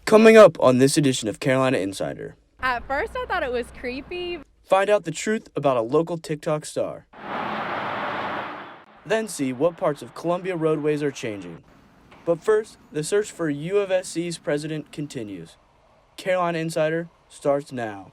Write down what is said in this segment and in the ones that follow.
Coming up on this edition of Carolina Insider. At first I thought it was creepy. Find out the truth about a local TikTok star. Then see what parts of Columbia roadways are changing. But first, the search for UofSC's president continues. Carolina Insider starts now.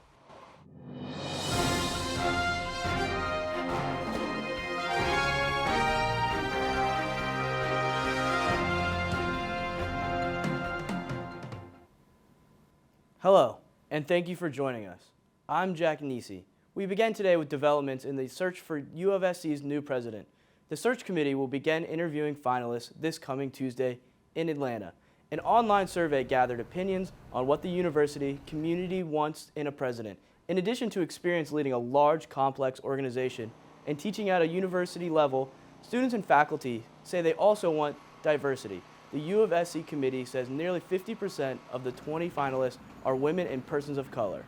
Hello, and thank you for joining us. I'm Jack Niesse. We begin today with developments in the search for UofSC's new president. The search committee will begin interviewing finalists this coming Tuesday in Atlanta. An online survey gathered opinions on what the university community wants in a president. In addition to experience leading a large, complex organization and teaching at a university level, students and faculty say they also want diversity. The UofSC committee says nearly 50% of the 20 finalists are women and persons of color.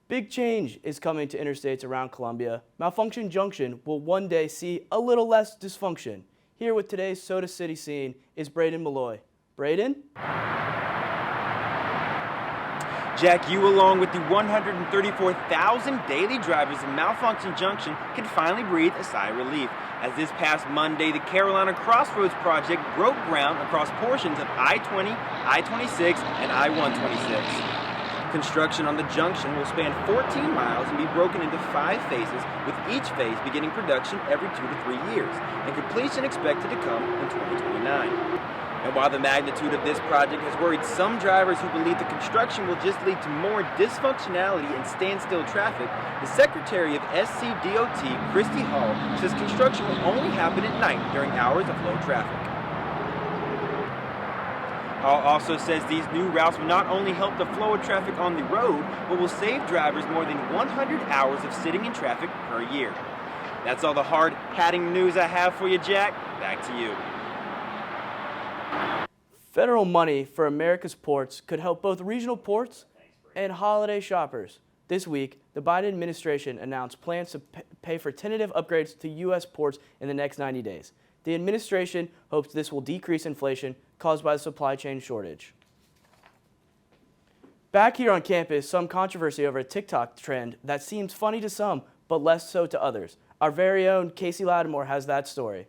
Big change is coming to interstates around Columbia. Malfunction Junction will one day see a little less dysfunction. Here with today's Soda City scene is Braden Maloy. Braden? Jack, you along with the 134,000 daily drivers in Malfunction Junction can finally breathe a sigh of relief, as this past Monday the Carolina Crossroads project broke ground across portions of I-20, I-26, and I-126. Construction on the junction will span 14 miles and be broken into 5 phases, with each phase beginning production every 2 to 3 years, and completion expected to come in 2029. And while the magnitude of this project has worried some drivers who believe the construction will just lead to more dysfunctionality and standstill traffic, the Secretary of SCDOT, Christy Hall, says construction will only happen at night during hours of low traffic. Hall also says these new routes will not only help the flow of traffic on the road, but will save drivers more than 100 hours of sitting in traffic per year. That's all the hard-hitting news I have for you, Jack. Back to you. Federal money for America's ports could help both regional ports and holiday shoppers. This week, the Biden administration announced plans to pay for tentative upgrades to U.S. ports in the next 90 days. The administration hopes this will decrease inflation caused by the supply chain shortage. Back here on campus, some controversy over a TikTok trend that seems funny to some, but less so to others. Our very own Kaci Latimore has that story.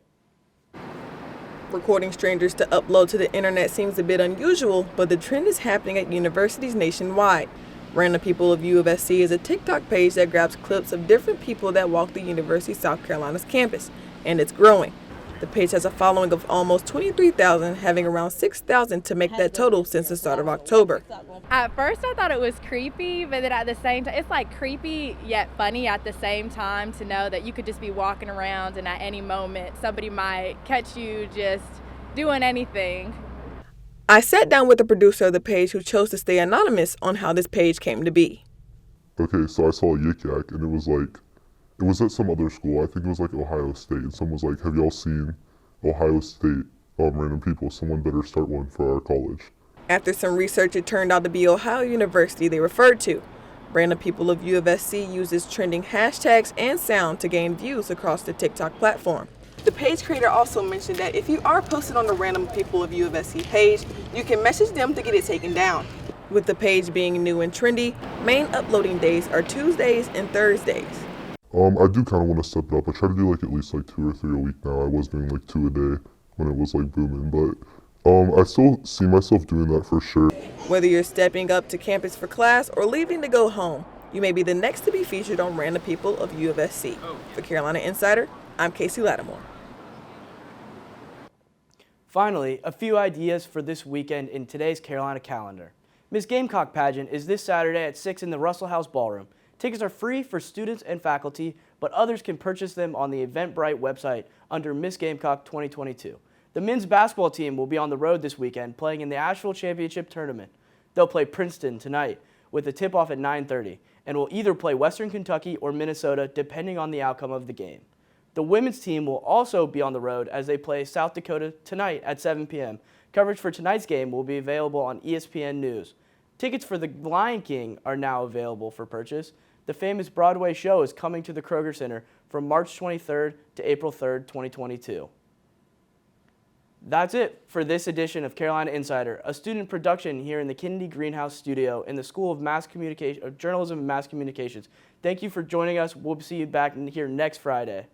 Recording strangers to upload to the internet seems a bit unusual, but the trend is happening at universities nationwide. Random People of UofSC is a TikTok page that grabs clips of different people that walk the University of South Carolina's campus, and it's growing. The page has a following of almost 23,000, having around 6,000 to make that total since the start of October. At first I thought it was creepy, but then at the same time, it's like creepy yet funny at the same time to know that you could just be walking around and at any moment somebody might catch you just doing anything. I sat down with the producer of the page who chose to stay anonymous on how this page came to be. Okay, so I saw a Yik Yak, and it was at some other school. I think it was like Ohio State, and someone was like, have y'all seen Ohio State Random People? Someone better start one for our college. After some research, it turned out to be Ohio University they referred to. Random People of UofSC uses trending hashtags and sound to gain views across the TikTok platform. The page creator also mentioned that if you are posted on the Random People of UofSC page, you can message them to get it taken down. With the page being new and trendy, main uploading days are Tuesdays and Thursdays. I do kind of want to step it up. I try to do like at least like 2 or 3 a week now. I was doing like 2 a day when it was like booming, but I still see myself doing that for sure. Whether you're stepping up to campus for class or leaving to go home, you may be the next to be featured on Random People of UofSC. For Carolina Insider, I'm Kaci Latimore. Finally, a few ideas for this weekend in today's Carolina calendar. Miss Gamecock pageant is this Saturday at 6 in the Russell House Ballroom. Tickets are free for students and faculty, but others can purchase them on the Eventbrite website under Miss Gamecock 2022. The men's basketball team will be on the road this weekend playing in the Asheville Championship Tournament. They'll play Princeton tonight with a tip-off at 9:30 and will either play Western Kentucky or Minnesota depending on the outcome of the game. The women's team will also be on the road as they play South Dakota tonight at 7 p.m. Coverage for tonight's game will be available on ESPN News. Tickets for The Lion King are now available for purchase. The famous Broadway show is coming to the Kroger Center from March 23rd to April 3rd, 2022. That's it for this edition of Carolina Insider, a student production here in the Kennedy Greenhouse studio in the School of Journalism and Mass Communications. Thank you for joining us. We'll see you back here next Friday.